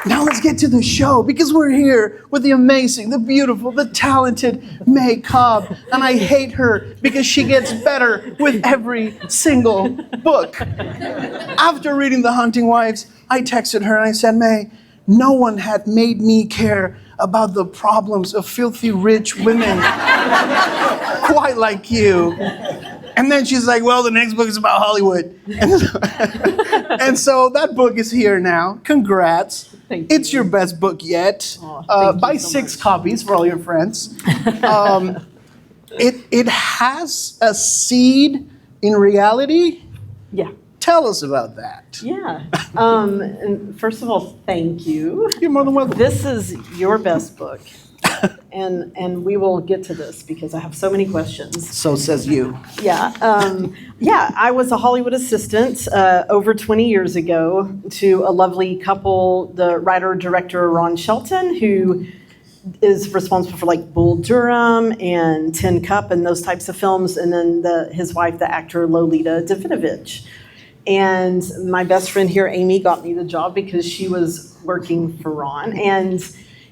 Now let's get to the show, because we're here with the amazing, the beautiful, the talented May Cobb. And I hate her because she gets better with every single book. After reading The Hunting Wives, I texted her and I said, May, no one had made me care about the problems of filthy rich women quite like you. And then she's like, well, the next book is about Hollywood. And so that book is here now. Congrats. Thank you. It's your best book yet. Buy so 6 much. copies for all your friends. It has a seed in reality. Yeah. Tell us about that. Yeah. And first of all, thank you. You're more than welcome. This is your best book. And we will get to this because I have so many questions. So says you. Yeah. I was a Hollywood assistant over 20 years ago to a lovely couple, the writer-director Ron Shelton, who is responsible for like Bull Durham and Tin Cup and those types of films, and then his wife, the actor Lolita Davidovich. And my best friend here, Amy, got me the job because she was working for Ron. And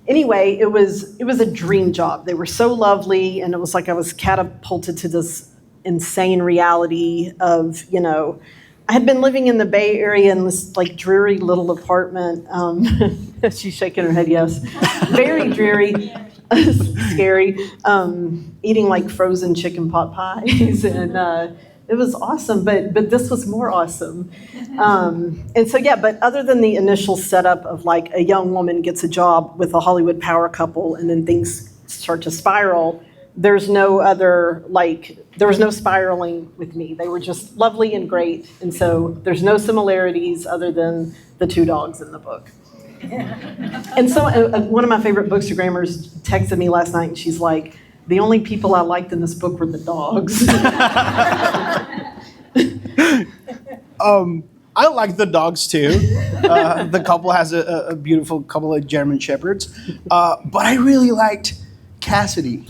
anyway, it was a dream job. They were so lovely, and it was like I was catapulted to this insane reality of, I had been living in the Bay Area in this like dreary little apartment. She's shaking her head, yes. Very dreary, scary, eating like frozen chicken pot pies, and it was awesome, but this was more awesome. And so, but other than the initial setup of like a young woman gets a job with a Hollywood power couple and then things start to spiral, there was no spiraling with me. They were just lovely and great. And so there's no similarities other than the 2 dogs in the book. And so one of my favorite bookstagrammers texted me last night and she's like, the only people I liked in this book were the dogs. I like the dogs too. The couple has a beautiful couple of German Shepherds. But I really liked Cassidy,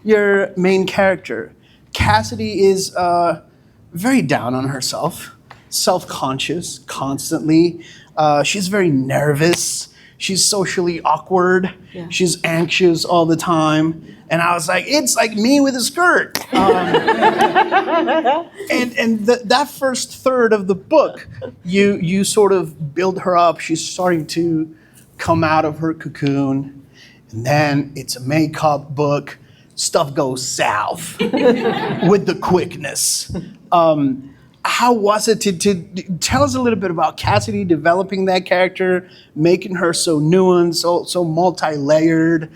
your main character. Cassidy is very down on herself, self-conscious constantly. She's very nervous. She's socially awkward. Yeah. She's anxious all the time. And I was like, it's like me with a skirt. And that first third of the book, you sort of build her up. She's starting to come out of her cocoon. And then it's a May Cobb book. Stuff goes south with the quickness. How was it to tell us a little bit about Cassidy developing that character, making her so nuanced, so multi-layered,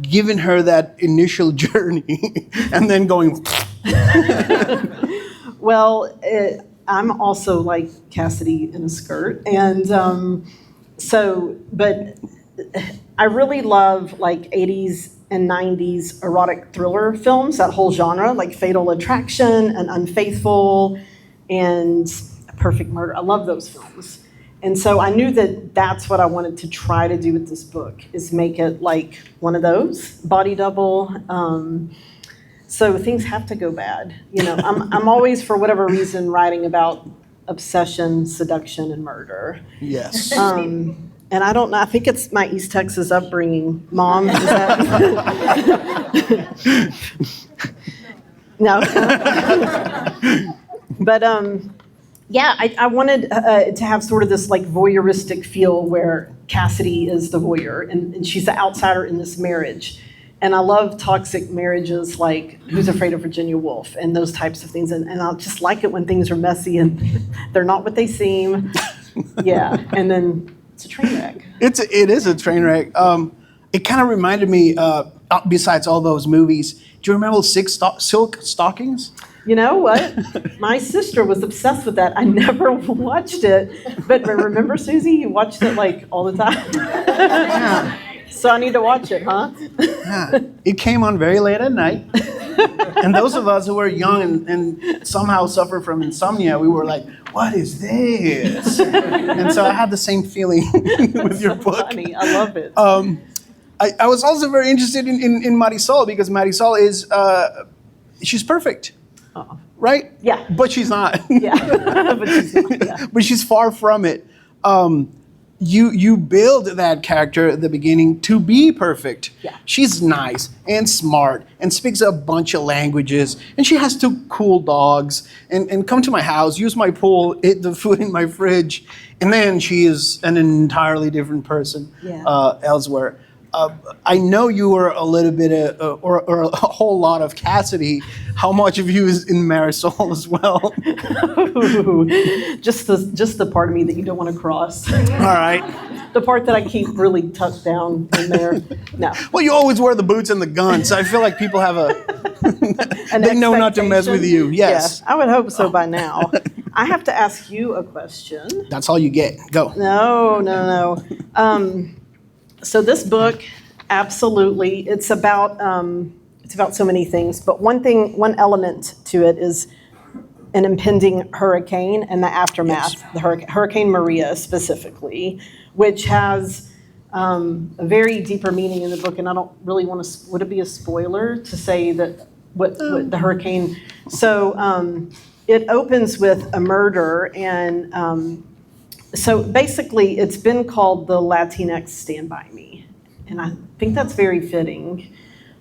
giving her that initial journey, and then going. Well, I'm also like Cassidy in a skirt, and but I really love like 80s and 90s erotic thriller films, that whole genre, like Fatal Attraction and Unfaithful and Perfect Murder. I love those films. And so I knew that that's what I wanted to try to do with this book, is make it like one of those, body double. So things have to go bad. I'm always, for whatever reason, writing about obsession, seduction, and murder. Yes. And I don't know, I think it's my East Texas upbringing. Mom, is that? No. But I wanted to have sort of this like voyeuristic feel where Cassidy is the voyeur and she's the outsider in this marriage. And I love toxic marriages like Who's Afraid of Virginia Woolf and those types of things. And I just like it when things are messy and they're not what they seem. Yeah, and then it's a train wreck. It is a train wreck. It kind of reminded me, besides all those movies, do you remember Silk Stockings? You know what? My sister was obsessed with that. I never watched it. But remember, Susie, you watched it like all the time? Yeah. So I need to watch it, huh? Yeah. It came on very late at night. And those of us who were young and somehow suffer from insomnia, we were like, what is this? And so I had the same feeling with your book. Funny. I love it. I was also very interested in Marisol, because Marisol is, she's perfect. Oh. right? Yeah. But she's not. Yeah. But she's not, yeah. But she's far from it. You build that character at the beginning to be perfect. Yeah. She's nice and smart and speaks a bunch of languages, and she has 2 cool dogs, and come to my house, use my pool, eat the food in my fridge, and then she is an entirely different person elsewhere. I know you were a little bit or a whole lot of Cassidy. How much of you is in Marisol as well? just the part of me that you don't want to cross. All right. The part that I keep really tucked down in there. No. Well, you always wear the boots and the gun, so I feel like people have they know not to mess with you. Yes. Yeah, I would hope so by now. I have to ask you a question. That's all you get. Go. No. So this book, absolutely, it's about so many things. But one element to it is an impending hurricane and the aftermath, Yes. the Hurricane Maria specifically, which has a very deeper meaning in the book. And I don't really want to. Would it be a spoiler to say that what the hurricane? So it opens with a murder and. So basically, it's been called the Latinx Stand By Me, and I think that's very fitting.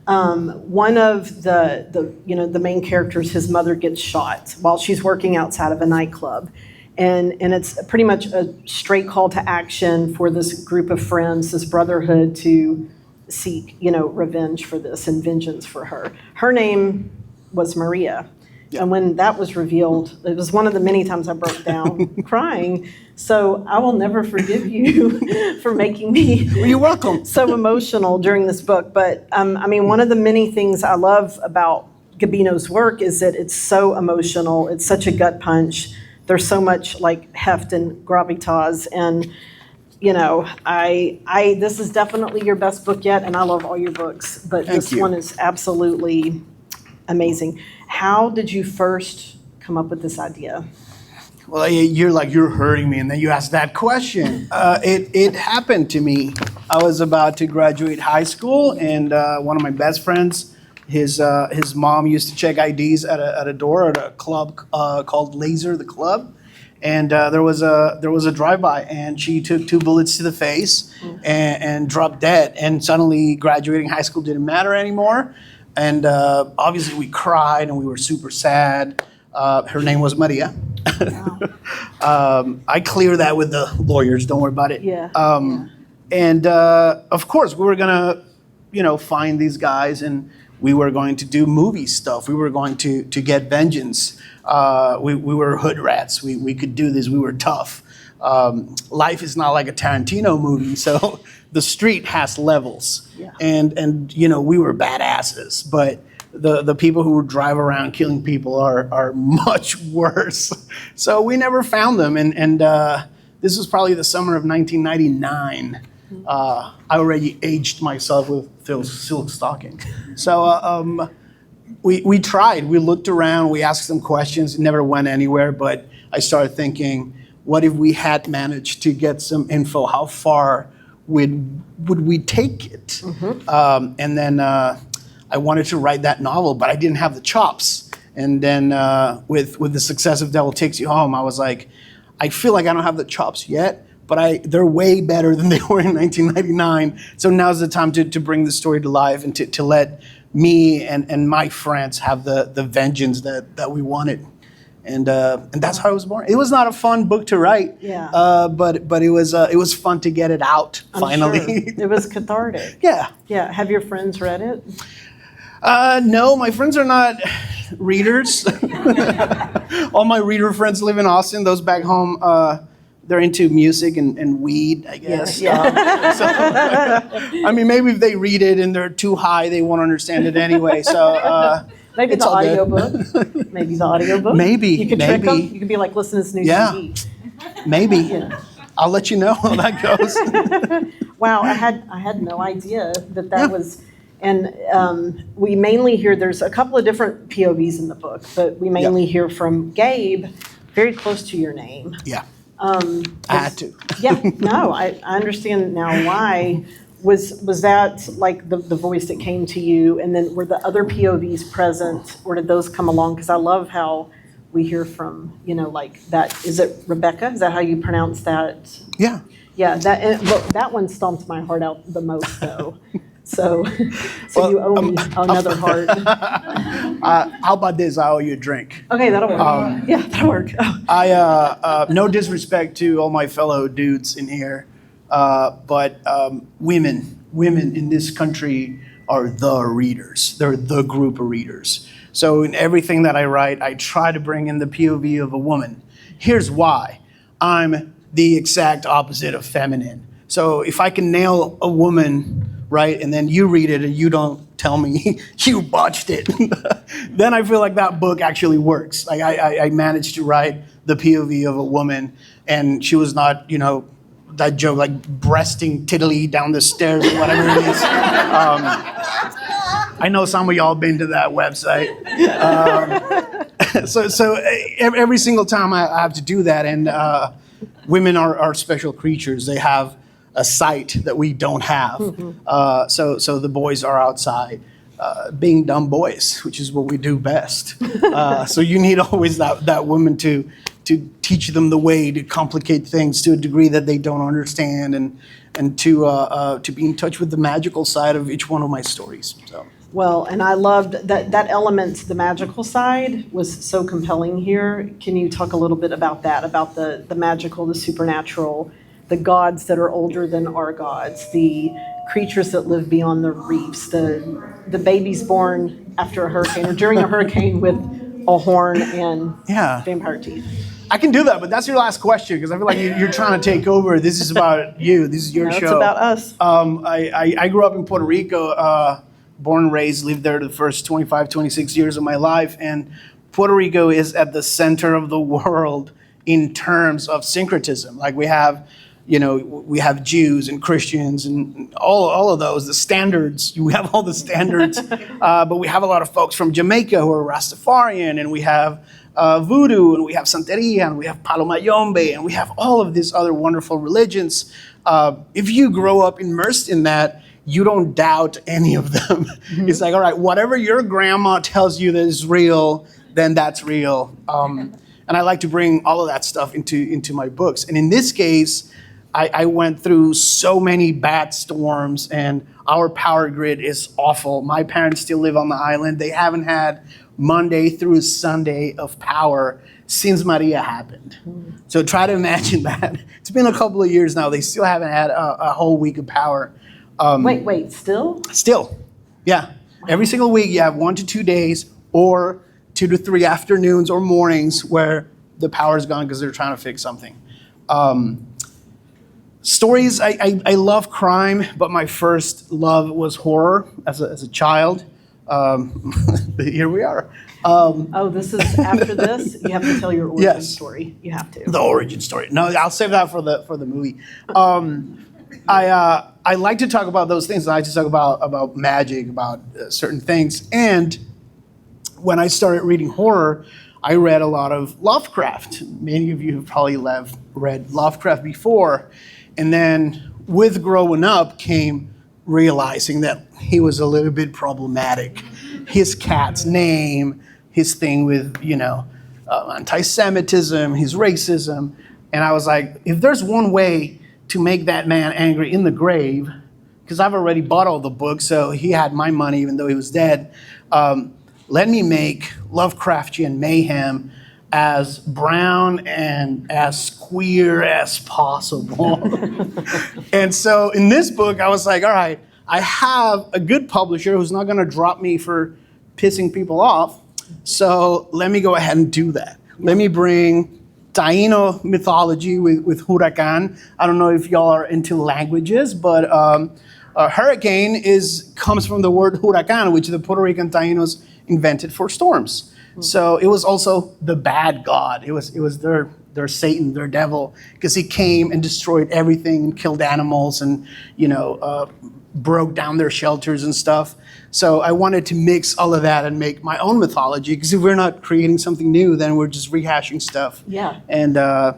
One of the main characters, his mother gets shot while she's working outside of a nightclub, and it's pretty much a straight call to action for this group of friends, this brotherhood, to seek revenge for this and vengeance for her. Her name was Maria. Yeah. And when that was revealed, it was one of the many times I broke down crying. So I will never forgive you for making me You're welcome. so emotional during this book. But one of the many things I love about Gabino's work is that it's so emotional. It's such a gut punch. There's so much like heft and gravitas. And this is definitely your best book yet, and I love all your books. But this one is absolutely amazing. How did you first come up with this idea? Well, you're hurting me, and then you ask that question. It happened to me. I was about to graduate high school, and one of my best friends, his mom used to check IDs at a door at a club called Laser the Club, and there was a drive-by, and she took 2 bullets to the face and dropped dead. And suddenly, graduating high school didn't matter anymore. And obviously we cried and we were super sad. Her name was Maria. Wow. I clear that with the lawyers, don't worry about it. Yeah. And of course we were gonna, find these guys, and we were going to do movie stuff. We were going to get vengeance. We were hood rats. We could do this. We were tough. Life is not like a Tarantino movie, so the street has levels. Yeah. And we were badasses, but the people who drive around killing people are much worse. So we never found them, and this was probably the summer of 1999. I already aged myself with silk stocking. So we tried. We looked around. We asked some questions. It never went anywhere. But I started thinking, what if we had managed to get some info? How far would we take it? Mm-hmm. And then I wanted to write that novel, but I didn't have the chops. And then with the success of Devil Takes You Home, I was like, I feel like I don't have the chops yet, but they're way better than they were in 1999. So now's the time to bring the story to life and to let me and my friends have the vengeance that we wanted. And that's how it was born. It was not a fun book to write, but it was fun to get it out finally. Sure. It was cathartic. Yeah. Yeah. Have your friends read it? No, my friends are not readers. All my reader friends live in Austin. Those back home, they're into music and weed, I guess. Yeah. So, maybe if they read it and they're too high, they won't understand it anyway. So. Maybe the audiobook. Maybe the audiobook. Maybe. You could trick them. You could be like, listen to this new CD. Maybe. Yeah. I'll let you know how that goes. Wow, I had no idea that was, and we mainly hear, there's a couple of different POVs in the book, but we mainly hear from Gabe, very close to your name. Yeah. I had to. Yeah, no, I understand now why. Was that like the voice that came to you, and then were the other POVs present, or did those come along? Because I love how we hear from, like that. Is it Rebecca? Is that how you pronounce that? Yeah. Yeah, look, that one stomped my heart out the most, though. So Well, you owe me another heart. How about this? I owe you a drink. Okay, that'll work. Yeah, that'll work. No disrespect to all my fellow dudes in here, but women in this country are the readers. They're the group of readers. So in everything that I write, I try to bring in the POV of a woman. Here's why. I'm the exact opposite of feminine. So if I can nail a woman, right, and then you read it and you don't tell me you botched it, then I feel like that book actually works. Like I managed to write the POV of a woman, and she was not, that joke like breasting tiddly down the stairs or whatever it is. I know some of y'all been to that website. So every single time I have to do that, and women are special creatures. They have a sight that we don't have. So the boys are outside being dumb boys, which is what we do best. So you need always that woman to teach them the way to complicate things to a degree that they don't understand, and to be in touch with the magical side of each one of my stories. So. Well, and I loved that element, the magical side, was so compelling here. Can you talk a little bit about that, about the magical, the supernatural, the gods that are older than our gods, the creatures that live beyond the reefs, the babies born after a hurricane or during a hurricane with a horn and vampire teeth? I can do that, but that's your last question, because I feel like you're trying to take over. This is about you. This is your show. It's about us. I grew up in Puerto Rico, born and raised, lived there the first 25, 26 years of my life. And Puerto Rico is at the center of the world in terms of syncretism. Like we have Jews and Christians and all of those, the standards. We have all the standards, but we have a lot of folks from Jamaica who are Rastafarian, and we have Voodoo, and we have Santeria, and we have Palo Mayombe, and we have all of these other wonderful religions. If you grow up immersed in that, you don't doubt any of them. It's like, all right, whatever your grandma tells you that is real, then that's real. And I like to bring all of that stuff into my books. And in this case, I went through so many bad storms, and our power grid is awful. My parents still live on the island. They haven't had Monday through Sunday of power since Maria happened. So try to imagine that. It's been a couple of years now. They still haven't had a whole week of power. Wait, still? Still, yeah. Every single week you have 1 to 2 days or 2 to 3 afternoons or mornings where the power is gone because they're trying to fix something. Stories, I love crime, but my first love was horror as a child. Here we are. This is after this? You have to tell your origin story. You have to. The origin story. No, I'll save that for the movie. I like to talk about those things. I like to talk about magic, about certain things. And when I started reading horror, I read a lot of Lovecraft. Many of you have probably read Lovecraft before. And then with growing up came realizing that he was a little bit problematic. His cat's name, his thing with, anti-Semitism, his racism. And I was like, if there's one way to make that man angry in the grave, because I've already bought all the books, so he had my money even though he was dead. Let me make Lovecraftian mayhem as brown and as queer as possible. And so in this book, I was like, all right, I have a good publisher who's not gonna drop me for pissing people off, so let me go ahead and do that. Let me bring Taino mythology with Huracan. I don't know if y'all are into languages, but hurricane comes from the word huracan, which the Puerto Rican Tainos invented for storms. So it was also the bad god. It was their Satan, their devil, because he came and destroyed everything and killed animals and broke down their shelters and stuff. So I wanted to mix all of that and make my own mythology, because if we're not creating something new, then we're just rehashing stuff. Yeah. And I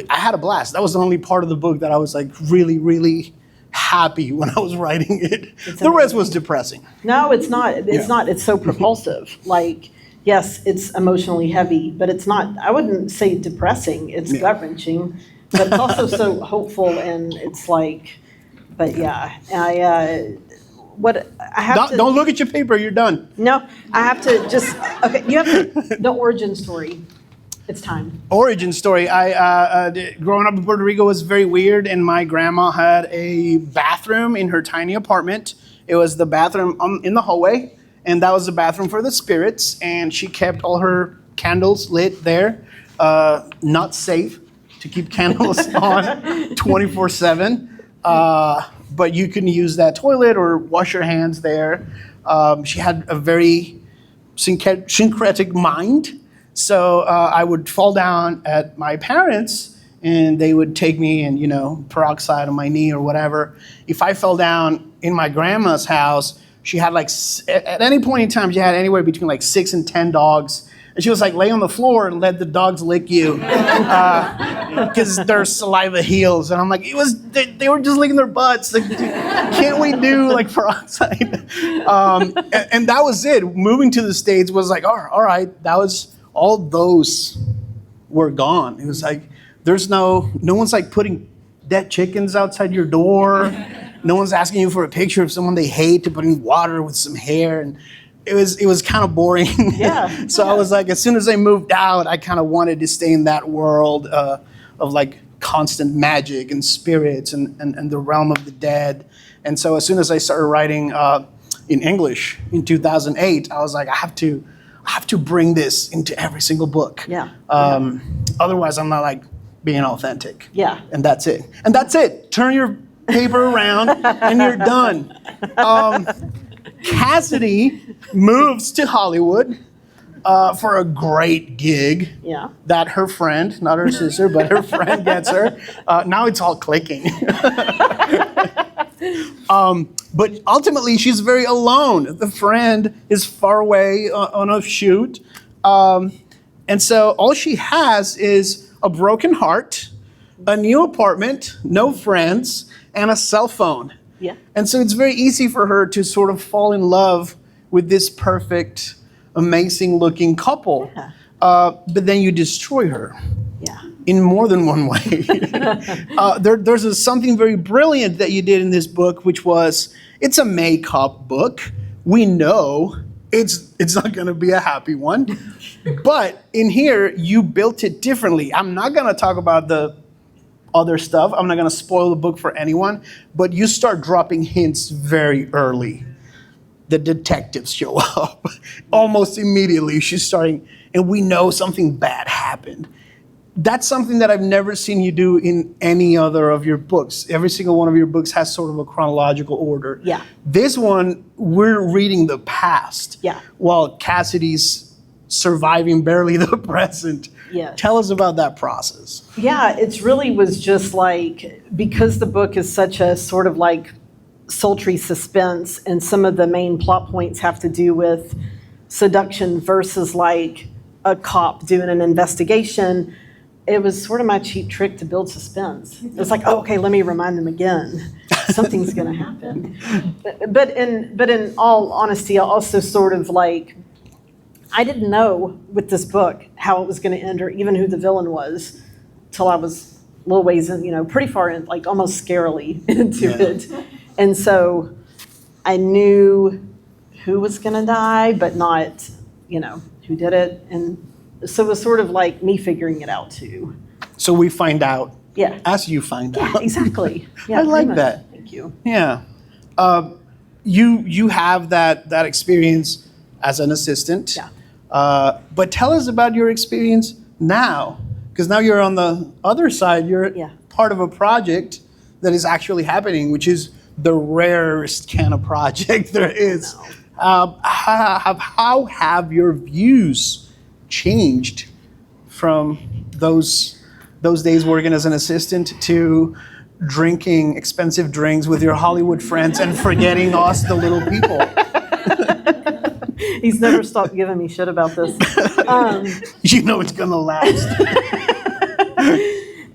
had a blast. That was the only part of the book that I was like really, really happy when I was writing it. The rest was depressing. No, it's not. It's Yeah. not. It's so propulsive. Like, yes, it's emotionally heavy, but it's not, I wouldn't say depressing. It's gut-wrenching, but it's also so hopeful, and it's like, but yeah, I have to. Don't look at your paper, you're done. No, I have to just, okay, you have to, the origin story. It's time. Origin story. Growing up in Puerto Rico was very weird, and my grandma had a bathroom in her tiny apartment. It was the bathroom in the hallway, and that was the bathroom for the spirits, and she kept all her candles lit there. Not safe to keep candles on 24/7, but you can use that toilet or wash your hands there. She had a very syncretic mind. So I would fall down at my parents, and they would take me and, peroxide on my knee or whatever. If I fell down in my grandma's house, she had at any point in time, she had anywhere between 6 and 10 dogs. And she was lay on the floor and let the dogs lick you because their saliva heals. And I'm they were just licking their butts. Can't we do peroxide? And that was it. Moving to the States was all right, that was, all those were gone. It was there's no one's putting dead chickens outside your door. No one's asking you for a picture of someone they hate to put in water with some hair. And it was kind of boring. Yeah. So I was as soon as I moved out, I kind of wanted to stay in that world of constant magic and spirits and the realm of the dead. And so as soon as I started writing in English in 2008, I was I have to bring this into every single book. Yeah. Otherwise, I'm not being authentic. Yeah. And that's it. And that's it. Turn your paper around and you're done. Cassidy moves to Hollywood for a great gig. Yeah. That her friend, not her sister, but her friend gets her. Now it's all clicking. But ultimately, she's very alone. The friend is far away on a shoot. And so all she has is a broken heart, a new apartment, no friends, and a cell phone. Yeah. And so it's very easy for her to sort of fall in love with this perfect, amazing looking couple. Yeah. But then you destroy her. Yeah. In more than one way. There's something very brilliant that you did in this book, which was, it's a May Cobb book. We know it's not going to be a happy one. But in here, you built it differently. I'm not going to talk about the other stuff. I'm not going to spoil the book for anyone. But you start dropping hints very early. The detectives show up. Almost immediately, she's starting, and we know something bad happened. That's something that I've never seen you do in any other of your books. Every single one of your books has sort of a chronological order. Yeah. This one, we're reading the past. Yeah. While Cassidy's surviving barely the present. Yes. Tell us about that process. Yeah, it's really was just because the book is such a sort of sultry suspense, and some of the main plot points have to do with seduction versus a cop doing an investigation. It was sort of my cheap trick to build suspense. It's okay, let me remind them again. Something's going to happen. But in all honesty, I also sort of I didn't know with this book how it was going to end or even who the villain was till I was a little ways in, pretty far in, almost scarily into it. And so I knew who was going to die, but not, who did it. And so it was sort of me figuring it out too. So we find out. Yeah. As you find out. Yeah, exactly. Yeah, I like pretty much. that. Thank you. Yeah. You have that experience as an assistant. Yeah. But tell us about your experience now, because now you're on the other side. You're part of a project that is actually happening, which is the rarest kind of project there is. How have your views changed from those days working as an assistant to drinking expensive drinks with your Hollywood friends and forgetting us, the little people? He's never stopped giving me shit about this. You know it's gonna last.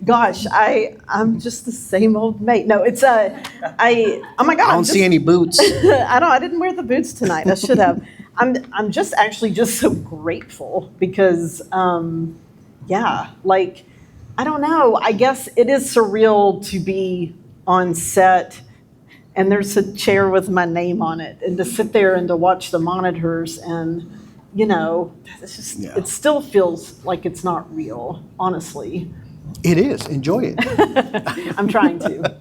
Gosh, I'm just the same old mate. No, it's oh my God. I don't see any boots. I didn't wear the boots tonight. I should have. I'm just actually just so grateful because yeah, like I don't know. I guess it is surreal to be on set and there's a chair with my name on it and to sit there and to watch the monitors and it's just it still feels like it's not real, honestly. It is. Enjoy it. I'm trying to.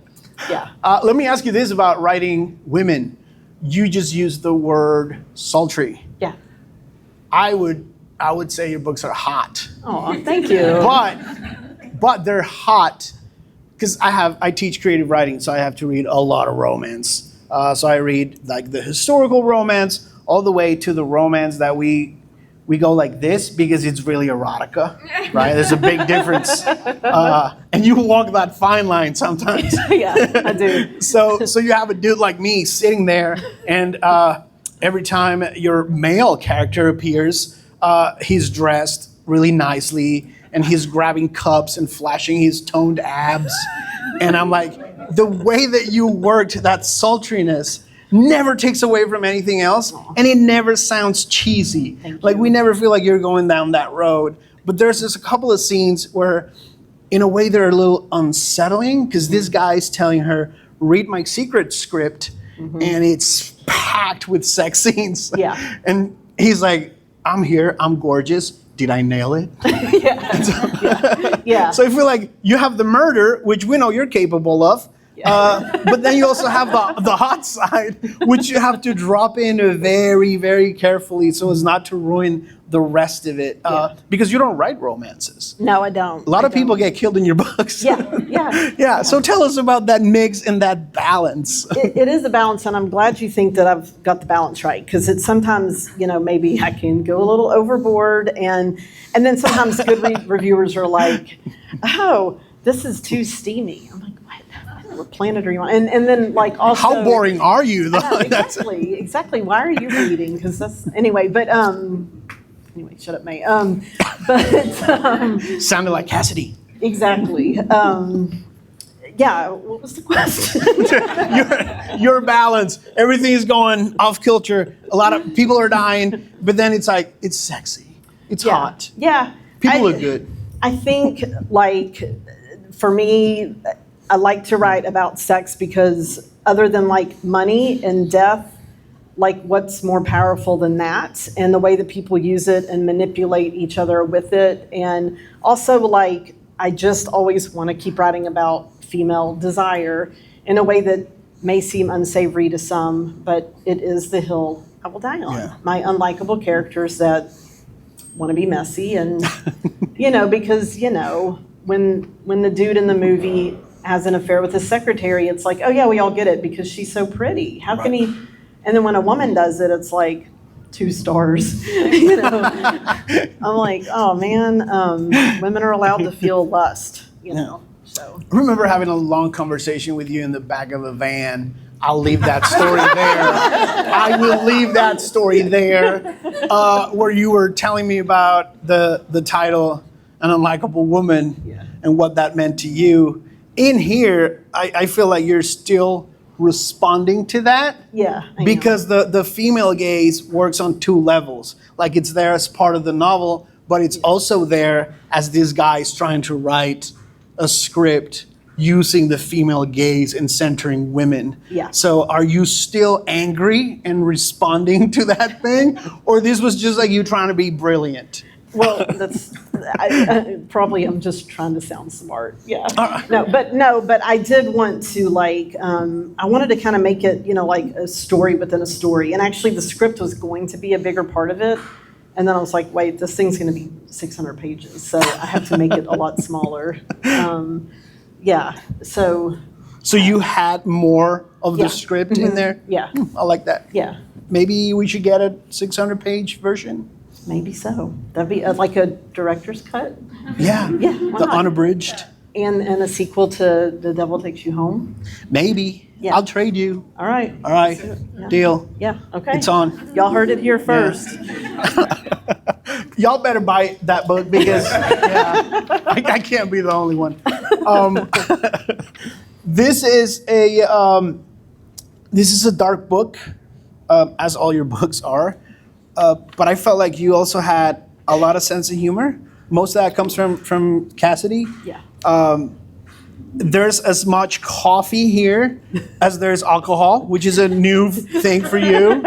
Yeah. Let me ask you this about writing women. You just used the word sultry. Yeah. I would say your books are hot. Oh, thank you. But they're hot because I teach creative writing, so I have to read a lot of romance. So I read like the historical romance all the way to the romance that we go like this because it's really erotica, right? There's a big difference. And you walk that fine line sometimes. Yeah, I do. So you have a dude like me sitting there, and every time your male character appears, he's dressed really nicely, and he's grabbing cups and flashing his toned abs. And I'm like, the way that you worked that sultriness never takes away from anything else, and it never sounds cheesy. Like we never feel like you're going down that road. But there's just a couple of scenes where, in a way, they're a little unsettling because this guy's telling her, "Read my secret script," and it's packed with sex scenes. Yeah. And he's like, "I'm here. I'm gorgeous. Did I nail it?" Yeah. So I feel like you have the murder, which we know you're capable of. But then you also have the hot side, which you have to drop in very, very carefully so as not to ruin the rest of it. Because you don't write romances. No, I don't. A lot of people get killed in your books. Yeah. So tell us about that mix and that balance. It is a balance, and I'm glad you think that I've got the balance right, because it's sometimes, maybe I can go a little overboard, and then sometimes good reviewers are like, "Oh, this is too steamy." I'm like, what planet are you on? And then like also, how boring are you though? Exactly. Why are you reading? Because that's anyway. But anyway, shut up, May. But sounded like Cassidy. Exactly. Yeah. What was the question? your balance. Everything is going off kilter. A lot of people are dying, but then it's like it's sexy. It's hot. Yeah. People look good. I think like for me, I like to write about sex because other than like money and death, like what's more powerful than that, and the way that people use it and manipulate each other with it. And also like, I just always want to keep writing about female desire in a way that may seem unsavory to some, but it is the hill I will die on. Yeah. My unlikable characters that want to be messy and, because, when the dude in the movie has an affair with his secretary, it's like, oh yeah, we all get it because she's so pretty. How can he? And then when a woman does it, it's like 2 stars. I'm like, oh man, women are allowed to feel lust, So I remember having a long conversation with you in the back of a van. I'll leave that story there. I will leave that story there, where you were telling me about the title, An Unlikable Woman, and what that meant to you. In here, I feel like you're still responding to that. Yeah. Because the female gaze works on 2 levels. Like it's there as part of the novel, but it's also there as this guy's trying to write a script using the female gaze and centering women. Yeah. So are you still angry and responding to that thing? Or this was just like you trying to be brilliant? Well, I'm just trying to sound smart. Yeah. But I did want to I wanted to kind of make it, like a story within a story. And actually the script was going to be a bigger part of it. And then I was like, wait, this thing's going to be 600 pages. So I have to make it a lot smaller. Yeah. So you had more of the script in there? Yeah. I like that. Yeah. Maybe we should get a 600-page version? Maybe so. That'd be like a director's cut. Yeah. Yeah. The unabridged. And a sequel to The Devil Takes You Home. Maybe. Yeah. I'll trade you. All right. Yeah. Deal. Yeah. Okay. It's on. Y'all heard it here first. Y'all better buy that book because I can't be the only one. This is a dark book, as all your books are. But I felt like you also had a lot of sense of humor. Most of that comes from Cassidy. Yeah. There's as much coffee here as there's alcohol, which is a new thing for you.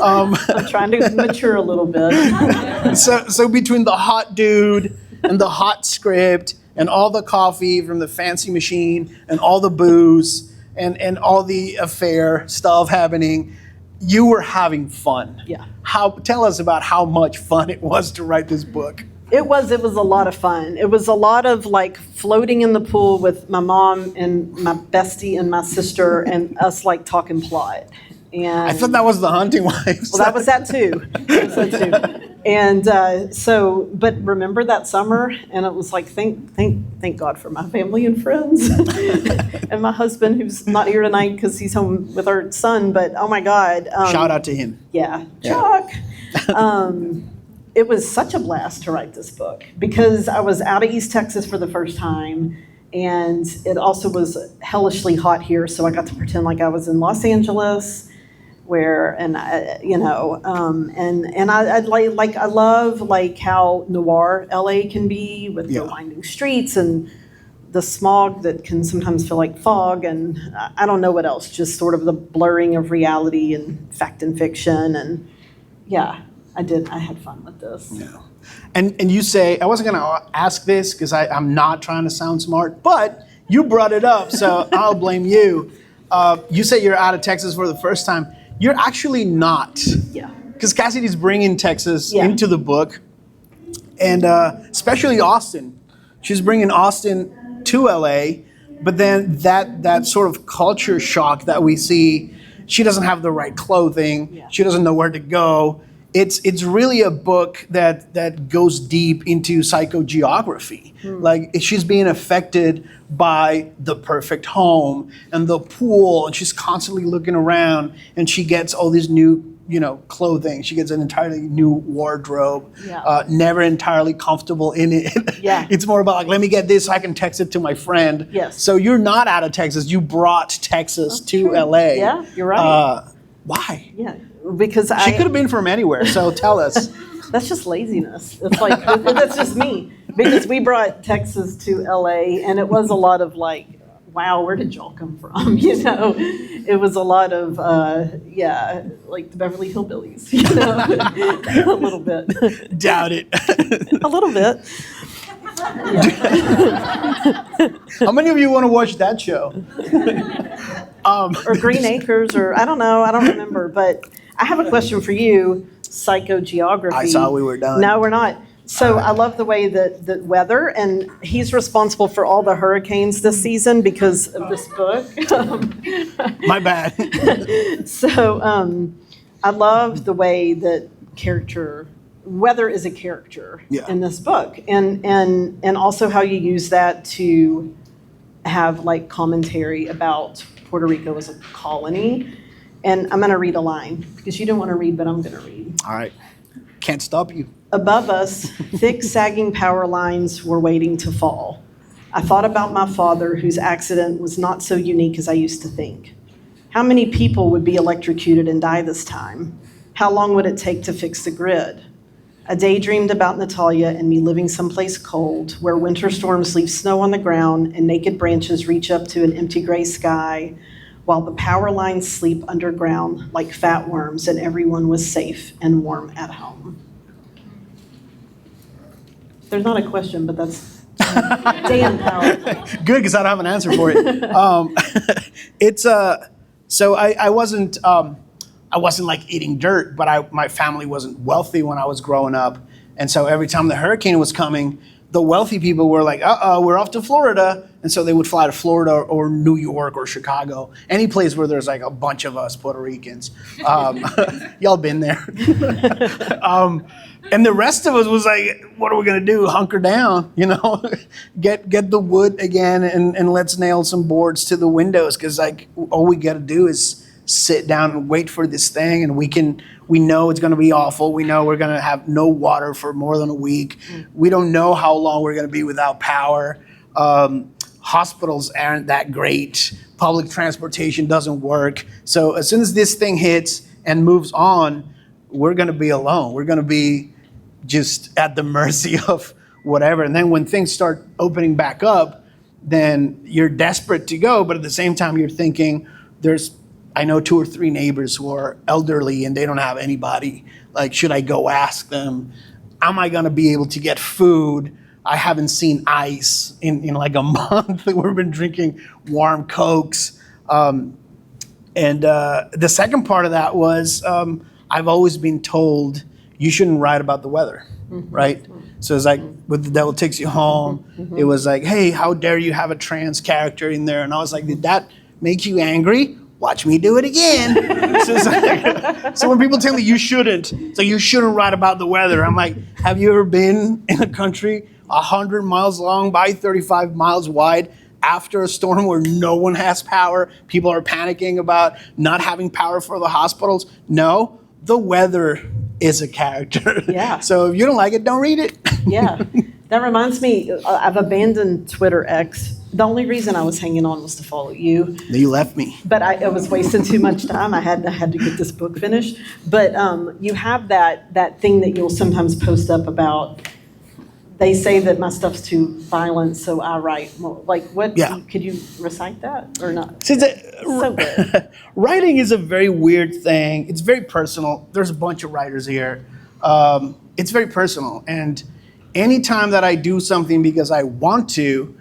I'm trying to mature a little bit. So between the hot dude and the hot script and all the coffee from the fancy machine and all the booze and all the affair stuff happening, you were having fun. Yeah. Tell us about how much fun it was to write this book. It was a lot of fun. It was a lot of like floating in the pool with my mom and my bestie and my sister and us like talking plot. And I thought that was the Hunting Wives. well, that was that too. And but remember that summer? And it was like, thank God for my family and friends and my husband, who's not here tonight because he's home with our son. But oh my God! Shout out to him. Yeah, Chuck. It was such a blast to write this book because I was out of East Texas for the first time, and it also was hellishly hot here. So I got to pretend like I was in Los Angeles. I love like how noir LA can be with the winding streets and the smog that can sometimes feel like fog, and I don't know what else, just sort of the blurring of reality and fact and fiction, and yeah, I had fun with this. Yeah. And you say, I wasn't gonna ask this because I'm not trying to sound smart, but you brought it up, so I'll blame you. You say you're out of Texas for the first time. You're actually not. Yeah. Because Cassidy's bringing Texas into the book, and especially Austin. She's bringing Austin to LA, but then that sort of culture shock that we see, she doesn't have the right clothing, she doesn't know where to go. It's really a book that goes deep into psychogeography. Like she's being affected by the perfect home and the pool, and she's constantly looking around, and she gets all these new, clothing. She gets an entirely new wardrobe, never entirely comfortable in it. Yeah. It's more about like, let me get this so I can text it to my friend. Yes. So you're not out of Texas. You brought Texas to LA. Yeah, you're right. Why? Yeah, because She could have been from anywhere, so tell us. That's just laziness. It's like, that's just me. Because we brought Texas to LA, and it was a lot of like, wow, where did y'all come from? It was a lot of, like the Beverly Hillbillies, a little bit. Doubt it. A little bit. How many of you want to watch that show? Or Green Acres, or I don't know, I don't remember. But I have a question for you, psychogeography. I saw we were done. No, we're not. So I love the way that weather, and he's responsible for all the hurricanes this season because of this book. My bad. So I love the way that weather is a character in this book, and also how you use that to have like commentary about Puerto Rico as a colony. And I'm going to read a line because you don't want to read, but I'm going to read. All right. Can't stop you. Above us, thick, sagging power lines were waiting to fall. I thought about my father, whose accident was not so unique as I used to think. How many people would be electrocuted and die this time? How long would it take to fix the grid? I daydreamed about Natalia and me living someplace cold, where winter storms leave snow on the ground and naked branches reach up to an empty gray sky, while the power lines sleep underground like fat worms, and everyone was safe and warm at home. There's not a question, but that's damn powerful. Good, because I don't have an answer for it. So I wasn't like eating dirt, but my family wasn't wealthy when I was growing up, and so every time the hurricane was coming, the wealthy people were like, we're off to Florida. And so they would fly to Florida or New York or Chicago, any place where there's like a bunch of us Puerto Ricans. Y'all been there. And the rest of us was like, what are we gonna do? Hunker down, get the wood again and let's nail some boards to the windows. Cause like all we gotta do is sit down and wait for this thing, and we know it's going to be awful. We know we're going to have no water for more than a week. We don't know how long we're going to be without power. hospitals aren't that great. Public transportation doesn't work. So as soon as this thing hits and moves on, we're going to be alone. We're going to be just at the mercy of whatever. And then when things start opening back up, then you're desperate to go. But at the same time, you're thinking, I know 2 or 3 neighbors who are elderly and they don't have anybody. Like, should I go ask them? Am I going to be able to get food? I haven't seen ice in like a month. We've been drinking warm Cokes. And the second part of that was I've always been told you shouldn't write about the weather, right? So it's like with The Devil Takes You Home, it was like, hey, how dare you have a trans character in there? And I was like, did that make you angry? Watch me do it again. So, it's like, so when people tell me you shouldn't, so you shouldn't write about the weather, I'm like, have you ever been in a country 100 miles long by 35 miles wide after a storm where no one has power? People are panicking about not having power for the hospitals. No, the weather is a character. Yeah. So if you don't like it, don't read it. Yeah. That reminds me, I've abandoned Twitter X. The only reason I was hanging on was to follow you. You left me. But I was wasting too much time. I had to get this book finished. But you have that thing that you'll sometimes post up about, they say that my stuff's too violent, so I write more. Like, what? Yeah. Could you recite that or not? So good. Writing is a very weird thing. It's very personal. There's a bunch of writers here. It's very personal. And anytime that I do something because I want to,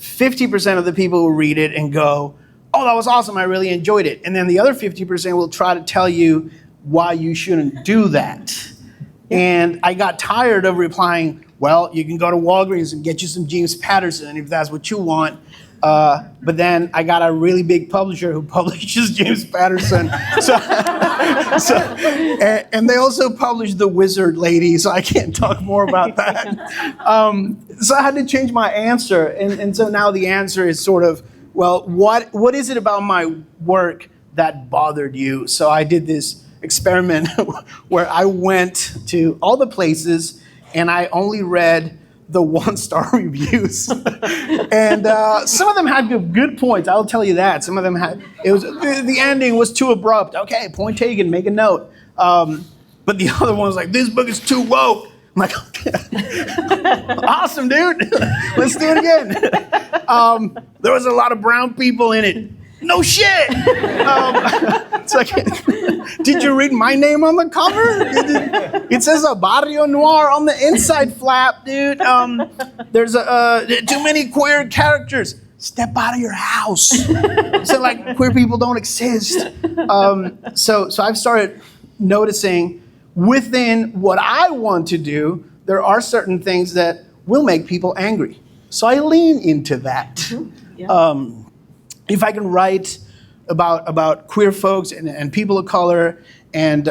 50% of the people will read it and go, oh, that was awesome. I really enjoyed it. And then the other 50% will try to tell you why you shouldn't do that. Yeah. And I got tired of replying, well, you can go to Walgreens and get you some James Patterson if that's what you want. But then I got a really big publisher who publishes James Patterson. And they also publish The Wizard Lady, so I can't talk more about that. So I had to change my answer. And so now the answer is sort of, well, what is it about my work that bothered you? So I did this experiment where I went to all the places and I only read the 1-star reviews. And some of them had good points, I'll tell you that. Some of them had, the ending was too abrupt. Okay, point taken, make a note. But the other one was like, this book is too woke. I'm like, awesome, dude. Let's do it again. There was a lot of brown people in it. No shit. It's like, did you read my name on the cover? It says a Barrio Noir on the inside flap, dude. There's too many queer characters. Step out of your house. So like queer people don't exist. So I've started noticing within what I want to do, there are certain things that will make people angry. So I lean into that. Mm-hmm. Yeah. If I can write about queer folks and people of color and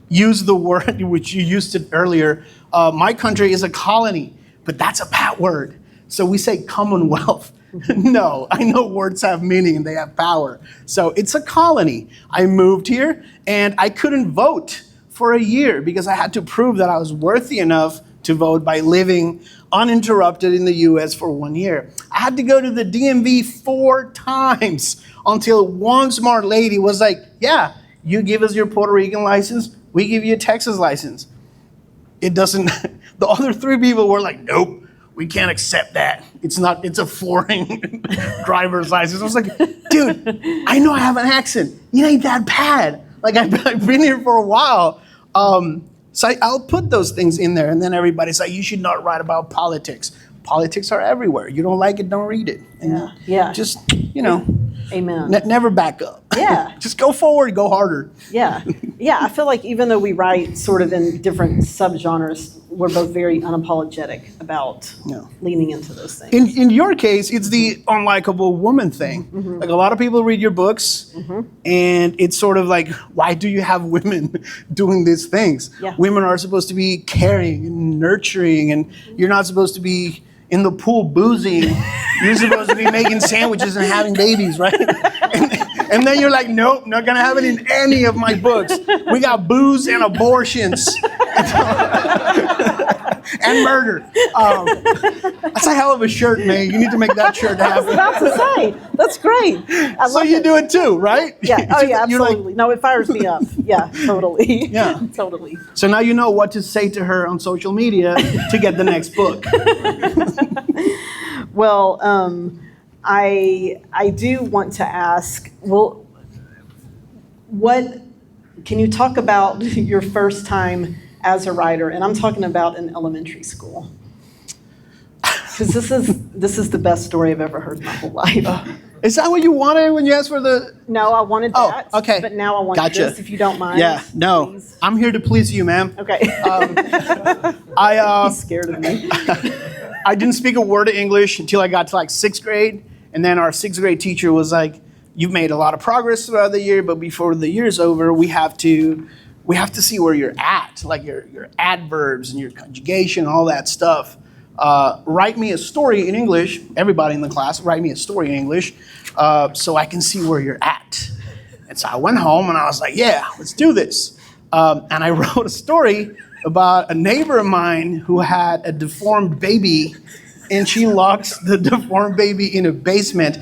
use the word which you used it earlier, my country is a colony, but that's a bad word. So we say Commonwealth. No, I know words have meaning and they have power. So it's a colony. I moved here and I couldn't vote for a year because I had to prove that I was worthy enough to vote by living uninterrupted in the US for 1 year. I had to go to the DMV 4 times until one smart lady was like, yeah, you give us your Puerto Rican license, we give you a Texas license. It doesn't, the other 3 people were like, nope, we can't accept that. It's a foreign driver's license. I was like, dude, I know I have an accent. It ain't that bad. Like I've been here for a while. So I'll put those things in there, and then everybody's like, you should not write about politics. Politics are everywhere. You don't like it, don't read it. And yeah. Just, Amen. Never back up. Yeah. Just go forward, go harder. Yeah. Yeah, I feel like even though we write sort of in different subgenres, we're both very unapologetic about leaning into those things. In your case, it's the unlikable woman thing. Mm-hmm. Like a lot of people read your books, and it's sort of like, why do you have women doing these things? Yeah. Women are supposed to be caring and nurturing, and you're not supposed to be in the pool boozing. You're supposed to be making sandwiches and having babies, right? And then you're like, nope, not gonna have it in any of my books. We got booze and abortions. and murder. That's a hell of a shirt, May. You need to make that shirt I was happen. about to say, that's great. I So love you it. do it too, right? Yeah. Oh, yeah, You're like, absolutely. No, it fires me up. Yeah, totally. Yeah. Totally. so now you know what to say to her on social media to get the next book. Well, I do want to ask, well, what can you talk about your first time as a writer? And I'm talking about in elementary school. Because this is the best story I've ever heard in my whole life. Is that what you wanted when you asked for the? No, I wanted Oh, that. okay. But now I want Gotcha. this, if you don't mind. Yeah, no. Please. I'm here to please you, ma'am. Okay. I He's scared of me. I didn't speak a word of English until I got to like 6th grade. And then our 6th grade teacher was like, you've made a lot of progress throughout the year, but before the year's over, we have to see where you're at, like your adverbs and your conjugation, all that stuff. Write me a story in English. Everybody in the class, write me a story in English so I can see where you're at. And so I went home and I was like, yeah, let's do this. And I wrote a story about a neighbor of mine who had a deformed baby, and she locks the deformed baby in a basement.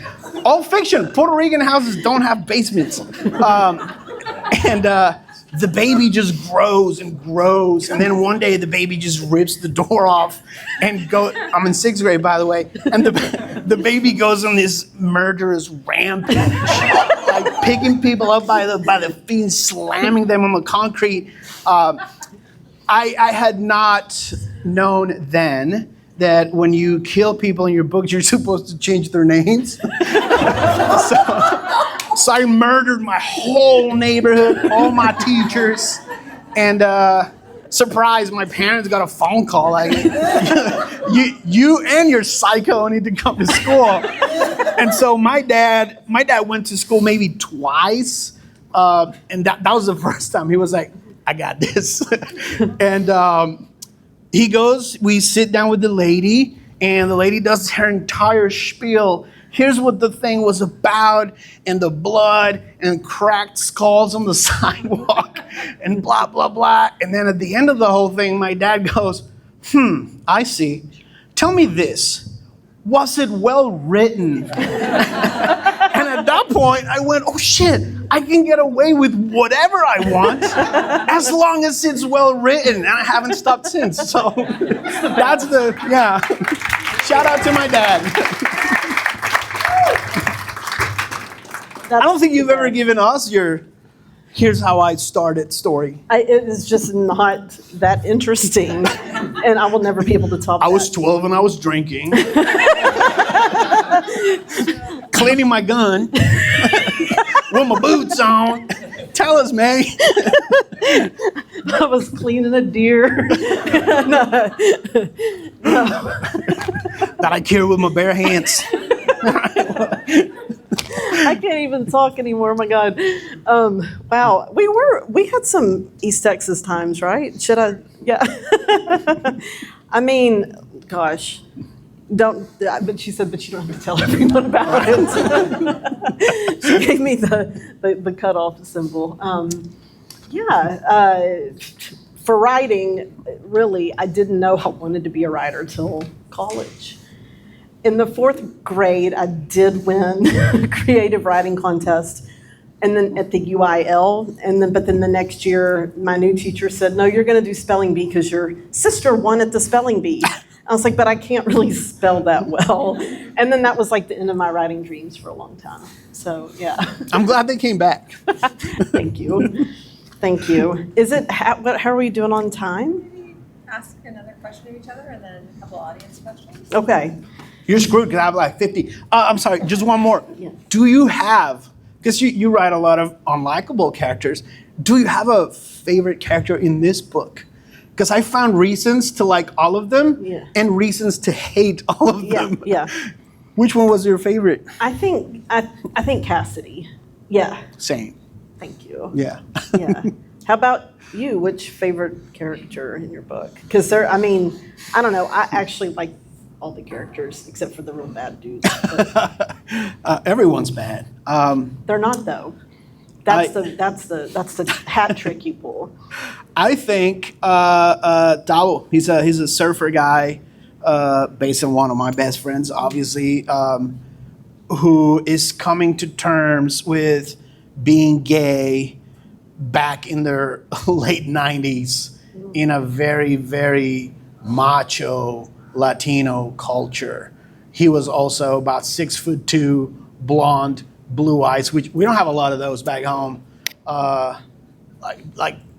All fiction. Puerto Rican houses don't have basements. And the baby just grows and grows. And then one day the baby just rips the door off and I'm in 6th grade, by the way. And the baby goes on this murderous rampage, like picking people up by the feet, slamming them on the concrete. I had not known then that when you kill people in your books, you're supposed to change their names. So I murdered my whole neighborhood, all my teachers, and surprise, my parents got a phone call like, you and your psycho need to come to school. And so my dad went to school maybe twice, and that was the first time. He was like, I got this. And he goes, we sit down with the lady, and the lady does her entire spiel. Here's what the thing was about, and the blood, and cracked skulls on the sidewalk, and blah, blah, blah. And then at the end of the whole thing, my dad goes, I see. Tell me this, was it well written? And at that point, I went, oh shit, I can get away with whatever I want as long as it's well written. And I haven't stopped since. So that's yeah. Shout out to my dad. I don't think you've ever given us your here's how I started story. It is just not that interesting, and I will never be able to top that. I was 12 and I was drinking. Cleaning my gun. With my boots on. Tell us, May. I was cleaning a deer. That I killed with my bare hands. I can't even talk anymore. My God. Wow. We had some East Texas times, right? Should I? Yeah. I mean, gosh. But she said, but you don't have to tell everyone about it. She gave me the cutoff symbol. For writing, really, I didn't know I wanted to be a writer till college. In the 4th grade, I did win a creative writing contest, and then at the UIL, but then the next year, my new teacher said, no, you're going to do spelling bee because your sister won at the spelling bee. I was like, but I can't really spell that well. And then that was like the end of my writing dreams for a long time. So, yeah. I'm glad they came back. Thank you. Thank you. How are we doing on time? Ask another question of each other and then a couple audience questions. Okay. You're screwed because I have like 50. I'm sorry, just one more. Yeah. Do you have, because you write a lot of unlikable characters, do you have a favorite character in this book? Because I found reasons to like all of them and reasons to hate all of them. Yeah. Which one was your favorite? I think Cassidy. Yeah. Same. Thank you. Yeah. Yeah. How about you? Which favorite character in your book? Because I don't know. I actually like all the characters except for the real bad dudes. Everyone's bad. They're not though. That's the hat trick you pull. I think Tao, he's a surfer guy, based on one of my best friends, obviously, who is coming to terms with being gay back in their late 90s in a very, very macho Latino culture. He was also about 6'2", blonde, blue eyes, which we don't have a lot of those back home. Yeah,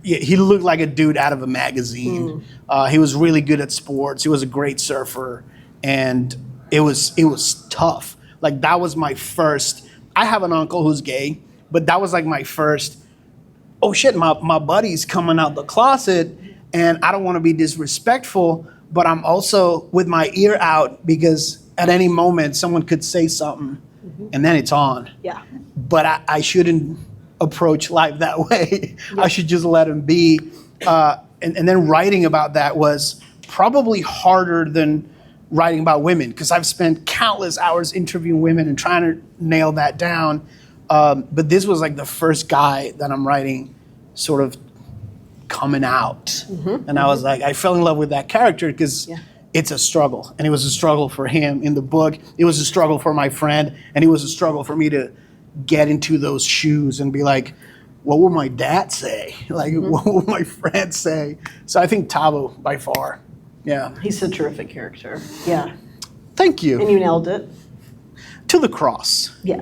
he looked like a dude out of a magazine. He was really good at sports. He was a great surfer, and it was tough. Like that was my first. I have an uncle who's gay, but that was like my first. Oh shit, my buddy's coming out the closet, and I don't want to be disrespectful, but I'm also with my ear out because at any moment someone could say something, and then it's on. Yeah. But I shouldn't approach life that way. I should just let him be. And then writing about that was probably harder than writing about women because I've spent countless hours interviewing women and trying to nail that down. But this was like the first guy that I'm writing sort of coming out. And I was like, I fell in love with that character because it's a struggle. And it was a struggle for him in the book. It was a struggle for my friend. And it was a struggle for me to get into those shoes and be like, what will my dad say? Like, what will my friends say? So I think Tavo by far. Yeah. He's a terrific character. Yeah. Thank you. And you nailed it. To the cross. Yeah.